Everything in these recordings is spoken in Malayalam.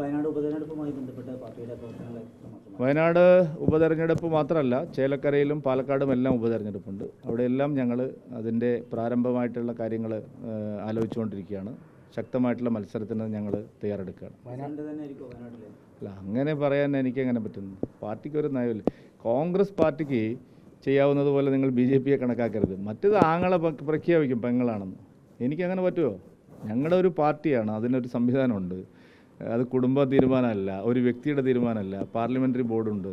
വയനാട് ഉപതെരഞ്ഞെടുപ്പ് മാത്രമല്ല, ചേലക്കരയിലും പാലക്കാടും എല്ലാം ഉപതെരഞ്ഞെടുപ്പുണ്ട്. അവിടെയെല്ലാം ഞങ്ങൾ അതിൻ്റെ പ്രാരംഭമായിട്ടുള്ള കാര്യങ്ങൾ ആലോചിച്ചുകൊണ്ടിരിക്കുകയാണ്. ശക്തമായിട്ടുള്ള മത്സരത്തിന് ഞങ്ങൾ തയ്യാറെടുക്കുകയാണ്. അല്ല, അങ്ങനെ പറയാൻ എനിക്കെങ്ങനെ പറ്റുന്നു? പാർട്ടിക്ക് ഒരു നയമില്ല. കോൺഗ്രസ് പാർട്ടിക്ക് ചെയ്യാവുന്നതുപോലെ നിങ്ങൾ BJP കണക്കാക്കരുത്. മറ്റേത് ആങ്ങളെ പ്രഖ്യാപിക്കും പെങ്ങളാണെന്ന്. എനിക്കങ്ങനെ പറ്റുമോ? ഞങ്ങളുടെ ഒരു പാർട്ടിയാണ്, അതിനൊരു സംവിധാനമുണ്ട്. അത് കുടുംബ തീരുമാനമല്ല, ഒരു വ്യക്തിയുടെ തീരുമാനമല്ല. പാർലമെൻ്ററി ബോർഡുണ്ട്,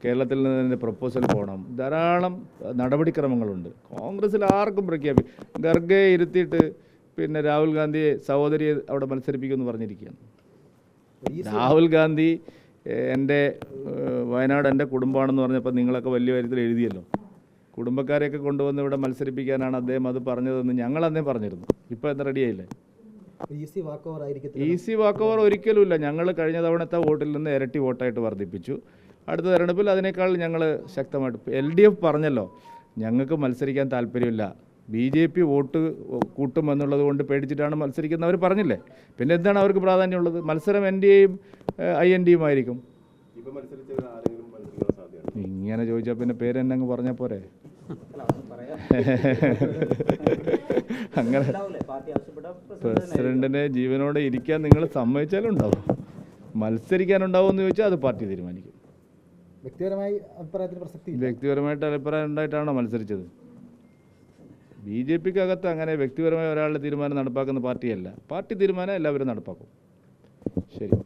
കേരളത്തിൽ നിന്ന് തന്നെ പ്രപ്പോസൽ പോകണം, ധാരാളം നടപടിക്രമങ്ങളുണ്ട്. കോൺഗ്രസ്സിൽ ആർക്കും പ്രഖ്യാപിക്കും. ഖർഗയെ ഇരുത്തിയിട്ട് പിന്നെ രാഹുൽ ഗാന്ധിയെ സഹോദരിയെ അവിടെ മത്സരിപ്പിക്കുമെന്ന് പറഞ്ഞിരിക്കുകയാണ്. രാഹുൽ ഗാന്ധി വയനാട് എൻ്റെ കുടുംബമാണെന്ന് പറഞ്ഞപ്പോൾ നിങ്ങളൊക്കെ വലിയ കാര്യത്തിൽ എഴുതിയല്ലോ. കുടുംബക്കാരെയൊക്കെ കൊണ്ടുവന്ന് ഇവിടെ മത്സരിപ്പിക്കാനാണ് അദ്ദേഹം അത് പറഞ്ഞതെന്ന് ഞങ്ങൾ അന്നേ പറഞ്ഞിരുന്നു. ഇപ്പോൾ എന്താ റെഡിയായില്ലേ? ഈസി വാക്ക് ഓവർ ഒരിക്കലുമില്ല. ഞങ്ങൾ കഴിഞ്ഞ തവണത്തെ വോട്ടിൽ നിന്ന് ഇരട്ടി വോട്ടായിട്ട് വർദ്ധിപ്പിച്ചു. അടുത്ത തെരഞ്ഞെടുപ്പിൽ അതിനേക്കാൾ ഞങ്ങൾ ശക്തമായിട്ട് LDF പറഞ്ഞല്ലോ, ഞങ്ങൾക്ക് മത്സരിക്കാൻ താല്പര്യമില്ല, BJP വോട്ട് കൂട്ടുമെന്നുള്ളത് കൊണ്ട് പേടിച്ചിട്ടാണ് മത്സരിക്കുന്നവർ പറഞ്ഞില്ലേ. പിന്നെ എന്താണ് അവർക്ക് പ്രാധാന്യമുള്ളത്? മത്സരം NDAയും INDയും ആയിരിക്കും. ഇങ്ങനെ ചോദിച്ചാൽ പിന്നെ പേര് തന്നെ അങ്ങ് പറഞ്ഞാൽ പോരെ? അങ്ങനെ പ്രസിഡന്റിനെ ജീവനോടെ ഇരിക്കാൻ നിങ്ങൾ സമ്മതിച്ചാലും ഉണ്ടാവും. മത്സരിക്കാനുണ്ടാവും എന്ന് ചോദിച്ചാൽ അത് പാർട്ടി തീരുമാനിക്കും. വ്യക്തിപരമായിട്ട് അഭിപ്രായം ഉണ്ടായിട്ടാണോ മത്സരിച്ചത്? BJPക്കകത്ത് അങ്ങനെ വ്യക്തിപരമായ ഒരാളുടെ തീരുമാനം നടപ്പാക്കുന്ന പാർട്ടിയല്ല. പാർട്ടി തീരുമാനം എല്ലാവരും നടപ്പാക്കും. ശരി.